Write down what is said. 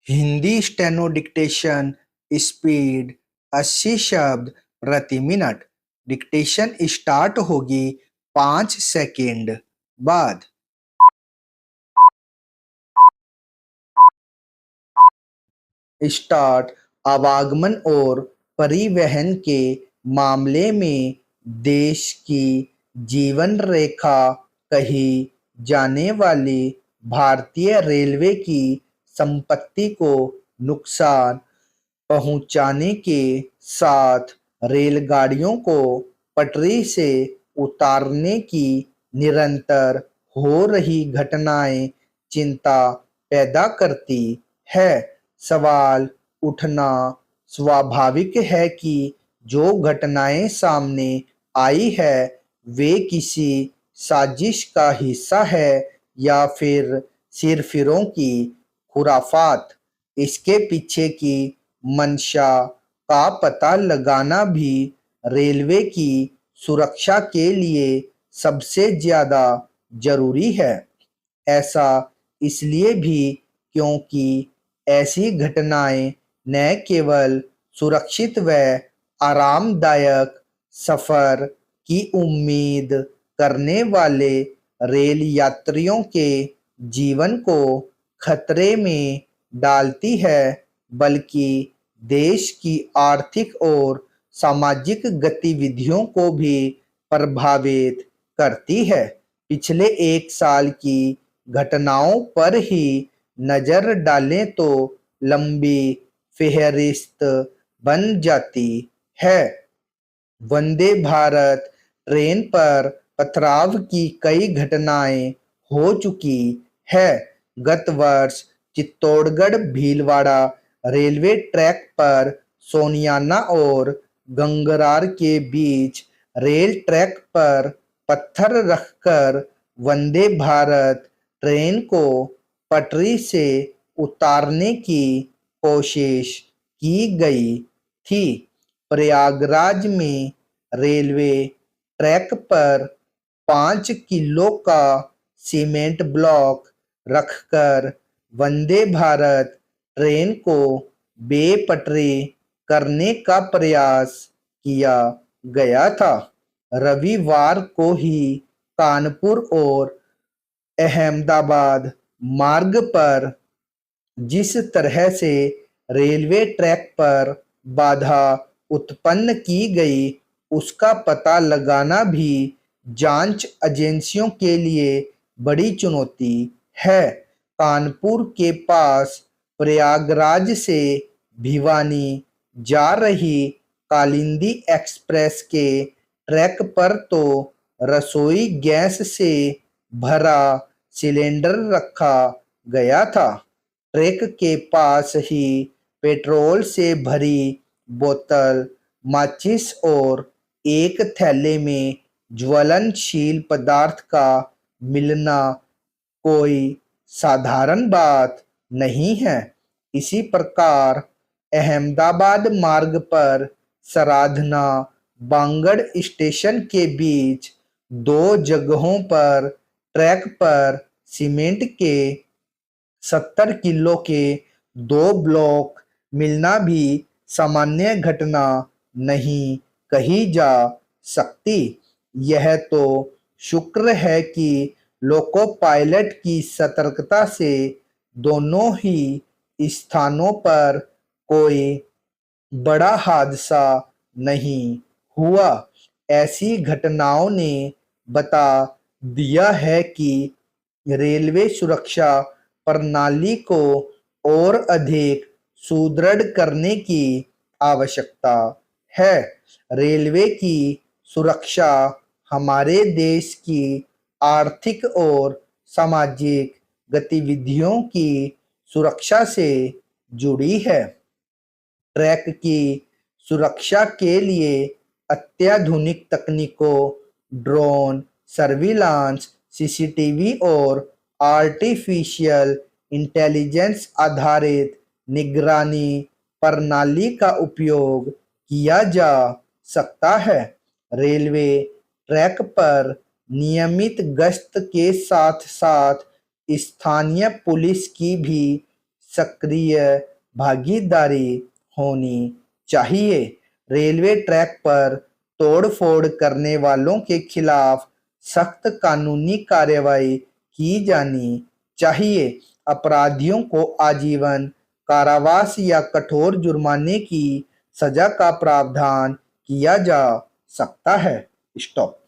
Hindi steno dictation speed 80 शब्द प्रति minute. Dictation start होगी 5 सेकेंड बाद। स्टार्ट। आवागमन और परिवहन के मामले में देश की जीवन रेखा कही जाने वाली भारतीय रेलवे की संपत्ति को नुकसान पहुंचाने के साथ रेलगाड़ियों को पटरी से उतारने की निरंतर हो रही घटनाएं चिंता पैदा करती है। सवाल उठना स्वाभाविक है कि जो घटनाएं सामने आई है वे किसी साजिश का हिस्सा है या फिर सिरफिरों की खुराफात। इसके पीछे की मंशा का पता लगाना भी रेलवे की सुरक्षा के लिए सबसे ज्यादा जरूरी है। ऐसा इसलिए भी क्योंकि ऐसी घटनाएं न केवल सुरक्षित व आरामदायक सफर की उम्मीद करने वाले रेल यात्रियों के जीवन को खतरे में डालती है बल्कि देश की आर्थिक और सामाजिक गतिविधियों को भी प्रभावित करती है। पिछले 1 साल की घटनाओं पर ही नजर डालें तो लंबी फेहरिस्त बन जाती है। वंदे भारत ट्रेन पर पथराव की कई घटनाएं हो चुकी है। गत वर्ष चित्तौड़गढ़ भीलवाड़ा रेलवे ट्रैक पर सोनियाना और गंगरार के बीच रेल ट्रैक पर पत्थर रखकर वंदे भारत ट्रेन को पटरी से उतारने की कोशिश की गई थी। प्रयागराज में रेलवे ट्रैक पर 5 किलो का सीमेंट ब्लॉक रखकर वंदे भारत ट्रेन को बेपटरी करने का प्रयास किया गया था। रविवार को ही कानपुर और अहमदाबाद मार्ग पर जिस तरह से रेलवे ट्रैक पर बाधा उत्पन्न की गई उसका पता लगाना भी जांच एजेंसियों के लिए बड़ी चुनौती है। कानपुर के पास प्रयागराज से भिवानी जा रही कालिंदी एक्सप्रेस के ट्रैक पर तो रसोई गैस से भरा सिलेंडर रखा गया था। ट्रैक के पास ही पेट्रोल से भरी बोतल, माचिस और एक थैले में ज्वलनशील पदार्थ का मिलना कोई साधारण बात नहीं है। इसी प्रकार अहमदाबाद मार्ग पर सराधना बांगड़ स्टेशन के बीच 2 जगहों पर ट्रैक पर सीमेंट के 70 किलो के 2 ब्लॉक मिलना भी सामान्य घटना नहीं कही जा सकती। यह तो शुक्र है कि लोको पायलट की सतर्कता से दोनों ही स्थानों पर कोई बड़ा हादसा नहीं हुआ। ऐसी घटनाओं ने बता दिया है कि रेलवे सुरक्षा प्रणाली को और अधिक सुदृढ़ करने की आवश्यकता है। रेलवे की सुरक्षा हमारे देश की आर्थिक और सामाजिक गतिविधियों की सुरक्षा से जुड़ी है। ट्रैक की सुरक्षा के लिए अत्याधुनिक तकनीकों, ड्रोन सर्विलांस, सीसीटीवी और आर्टिफिशियल इंटेलिजेंस आधारित निगरानी प्रणाली का उपयोग किया जा सकता है। रेलवे ट्रैक पर नियमित गश्त के साथ साथ स्थानीय पुलिस की भी सक्रिय भागीदारी होनी चाहिए। रेलवे ट्रैक पर तोड़-फोड़ करने वालों के खिलाफ सख्त कानूनी कार्रवाई की जानी चाहिए। अपराधियों को आजीवन कारावास या कठोर जुर्माने की सजा का प्रावधान किया जा सकता है। स्टॉप।